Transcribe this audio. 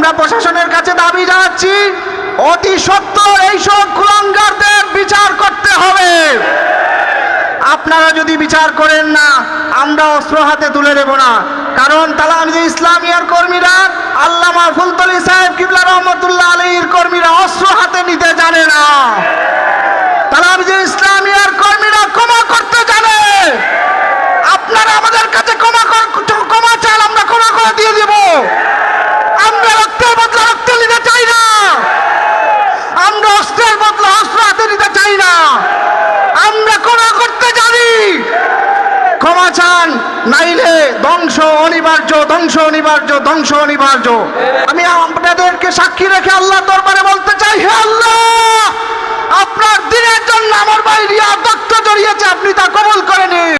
আমরা প্রশাসনের কাছে দাবি জানাচ্ছি, অতি সত্বর এইসব কুলাঙ্গারদের বিচার করতে হবে। আপনারা যদি বিচার করেন না, আমরা অস্ত্র হাতে তুলে দেব না। কারণ তালামিজে ইসলামিয়ার কর্মীরা, আল্লামা ফুলতলি সাহেব কিবলা রহমতুল্লাহ আলাইহির কর্মীরা অস্ত্র হাতে নিতে জানে না। তালামিজে ইসলামিয়ার কর্মীরা ক্ষমা করতে জানে। আপনারা আমাদের কাছে ক্ষমা চান, আমরা ক্ষমা করে দিয়ে দেব। আমরা রক্তের বদলা রক্ত নিতে চাই না, আমরা অস্ত্রের বদলা অস্ত্র হাতে নিতে চাই না। আমরা ক্ষমা করতে জানি। ক্ষমা চান, নাইলে ধ্বংস অনিবার্য, ধ্বংস অনিবার্য, ধ্বংস অনিবার্য। আমি আপনাদেরকে সাক্ষী রেখে আল্লাহ দরবারে বলতে চাই, হে আল্লাহ, আপনার দিনের জন্য আমার ভাই রিয়া রক্ত জড়িয়েছে, আপনি তা কবুল করে নিন।